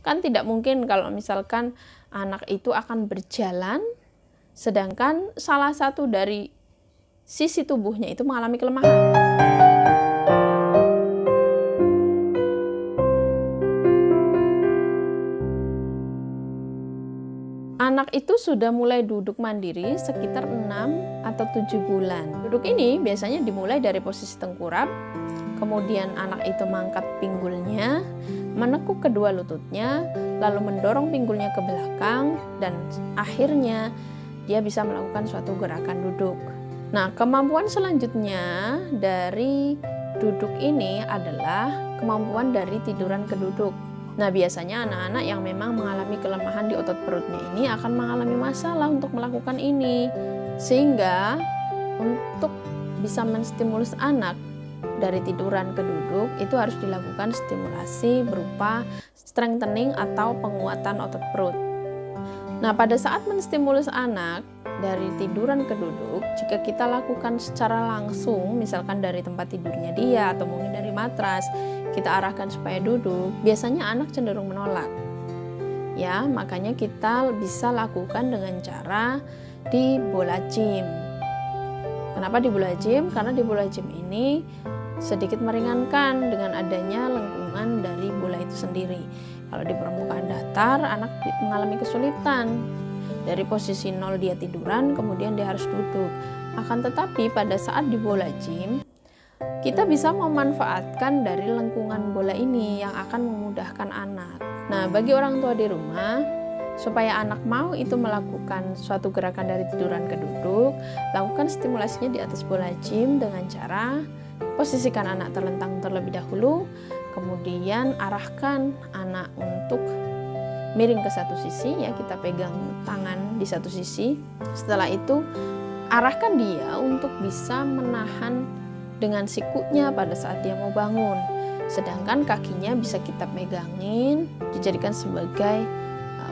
Kan tidak mungkin kalau misalkan anak itu akan berjalan sedangkan salah satu dari sisi tubuhnya itu mengalami kelemahan. Anak itu sudah mulai duduk mandiri sekitar 6 atau 7 bulan. Duduk ini biasanya dimulai dari posisi tengkurap, kemudian anak itu mengangkat pinggulnya, menekuk kedua lututnya, lalu mendorong pinggulnya ke belakang, dan akhirnya dia bisa melakukan suatu gerakan duduk. Nah, kemampuan selanjutnya dari duduk ini adalah kemampuan dari tiduran ke duduk. Nah, biasanya anak-anak yang memang mengalami kelemahan di otot perutnya ini akan mengalami masalah untuk melakukan ini. Sehingga untuk bisa menstimulus anak dari tiduran ke duduk itu harus dilakukan stimulasi berupa strengthening atau penguatan otot perut. Nah, pada saat menstimulus anak dari tiduran ke duduk, jika kita lakukan secara langsung, misalkan dari tempat tidurnya dia atau mungkin dari matras, kita arahkan supaya duduk, biasanya anak cenderung menolak. Ya, makanya kita bisa lakukan dengan cara di bola gym. Kenapa di bola gym? Karena di bola gym ini sedikit meringankan dengan adanya lengkungan dari bola itu sendiri. Kalau di permukaan datar, anak mengalami kesulitan. Dari posisi 0 dia tiduran, kemudian dia harus duduk. Akan tetapi pada saat di bola gym, kita bisa memanfaatkan dari lengkungan bola ini yang akan memudahkan anak. Nah, bagi orang tua di rumah, supaya anak mau itu melakukan suatu gerakan dari tiduran ke duduk, lakukan stimulasinya di atas bola gym dengan cara posisikan anak terlentang terlebih dahulu, kemudian arahkan anak untuk miring ke satu sisi, ya, kita pegang tangan di satu sisi. Setelah itu arahkan dia untuk bisa menahan dengan sikunya pada saat dia mau bangun, sedangkan kakinya bisa kita pegangin, dijadikan sebagai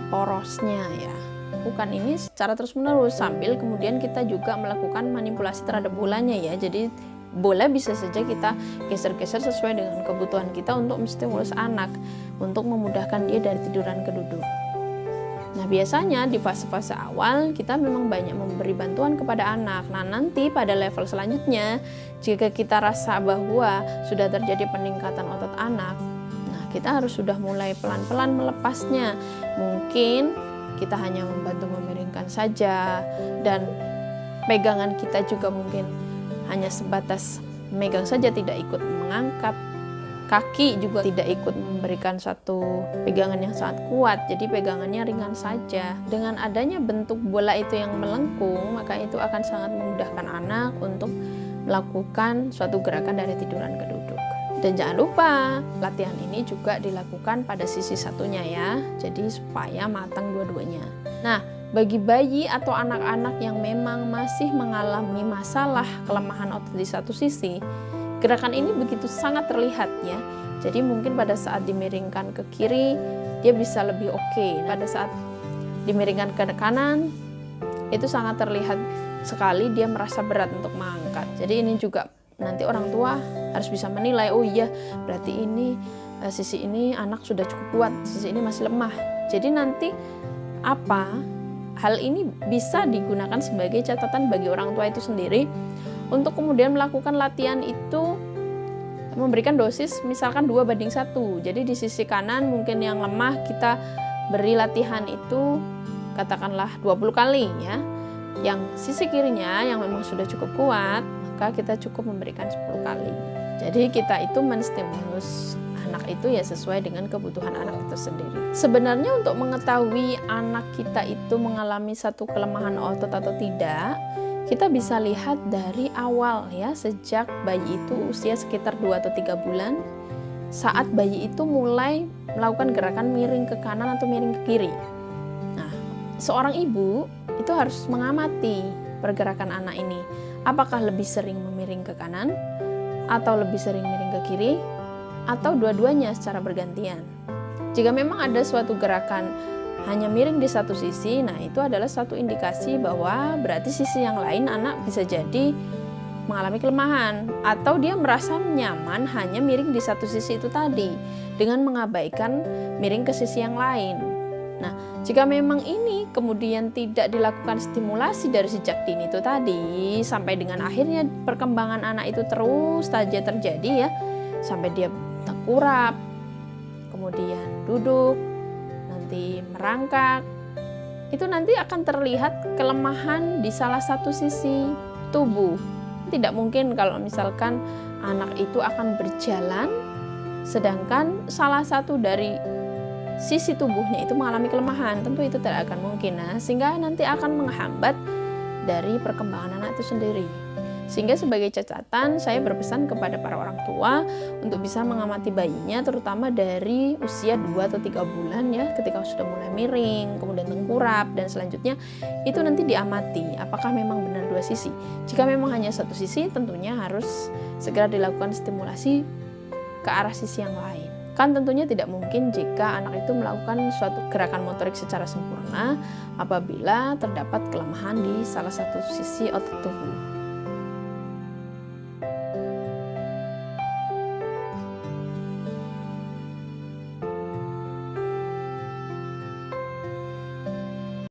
porosnya, ya. Lakukan ini secara terus menerus sambil kemudian kita juga melakukan manipulasi terhadap bolanya, ya. Jadi bola bisa saja kita geser-geser sesuai dengan kebutuhan kita untuk menstimulus anak, untuk memudahkan dia dari tiduran ke duduk. Nah, biasanya di fase-fase awal kita memang banyak memberi bantuan kepada anak. Nah, nanti pada level selanjutnya, jika kita rasa bahwa sudah terjadi peningkatan otot anak, nah kita harus sudah mulai pelan-pelan melepasnya. Mungkin kita hanya membantu memiringkan saja, dan pegangan kita juga mungkin hanya sebatas megang saja, tidak ikut mengangkat. Kaki juga tidak ikut memberikan suatu pegangan yang sangat kuat, jadi pegangannya ringan saja. Dengan adanya bentuk bola itu yang melengkung, maka itu akan sangat memudahkan anak untuk melakukan suatu gerakan dari tiduran ke duduk. Dan jangan lupa, latihan ini juga dilakukan pada sisi satunya, ya, jadi supaya matang dua-duanya. Nah, bagi bayi atau anak-anak yang memang masih mengalami masalah kelemahan otot di satu sisi, gerakan ini begitu sangat terlihat, ya. Jadi mungkin pada saat dimiringkan ke kiri, dia bisa lebih oke. Pada saat dimiringkan ke kanan, itu sangat terlihat sekali dia merasa berat untuk mengangkat. Jadi ini juga nanti orang tua harus bisa menilai, oh iya, berarti ini sisi ini anak sudah cukup kuat, sisi ini masih lemah. Jadi nanti hal ini bisa digunakan sebagai catatan bagi orang tua itu sendiri untuk kemudian melakukan latihan itu, memberikan dosis misalkan 2:1. Jadi di sisi kanan mungkin yang lemah kita beri latihan itu katakanlah 20 kali, ya. Yang sisi kirinya yang memang sudah cukup kuat, maka kita cukup memberikan 10 kali. Jadi kita itu menstimulus anak itu ya sesuai dengan kebutuhan anak itu sendiri. Sebenarnya untuk mengetahui anak kita itu mengalami satu kelemahan otot atau tidak, kita bisa lihat dari awal, ya, sejak bayi itu usia sekitar 2 atau 3 bulan, saat bayi itu mulai melakukan gerakan miring ke kanan atau miring ke kiri. Nah, seorang ibu itu harus mengamati pergerakan anak ini. Apakah lebih sering memiring ke kanan, atau lebih sering miring ke kiri, atau dua-duanya secara bergantian. Jika memang ada suatu gerakan hanya miring di satu sisi, nah itu adalah satu indikasi bahwa berarti sisi yang lain anak bisa jadi mengalami kelemahan, atau dia merasa nyaman hanya miring di satu sisi itu tadi dengan mengabaikan miring ke sisi yang lain. Nah, jika memang ini kemudian tidak dilakukan stimulasi dari sejak dini itu tadi, sampai dengan akhirnya perkembangan anak itu terus saja terjadi ya, sampai dia tengkurap, kemudian duduk, nanti merangkak, itu nanti akan terlihat kelemahan di salah satu sisi tubuh. Tidak mungkin kalau misalkan anak itu akan berjalan sedangkan salah satu dari sisi tubuhnya itu mengalami kelemahan, tentu itu tidak akan mungkin. Nah, sehingga nanti akan menghambat dari perkembangan anak itu sendiri. Sehingga sebagai catatan, saya berpesan kepada para orang tua untuk bisa mengamati bayinya, terutama dari usia 2 atau 3 bulan ya, ketika sudah mulai miring, kemudian tengkurap, dan selanjutnya itu nanti diamati apakah memang benar dua sisi. Jika memang hanya satu sisi, tentunya harus segera dilakukan stimulasi ke arah sisi yang lain. Kan tentunya tidak mungkin jika anak itu melakukan suatu gerakan motorik secara sempurna apabila terdapat kelemahan di salah satu sisi otot tubuh.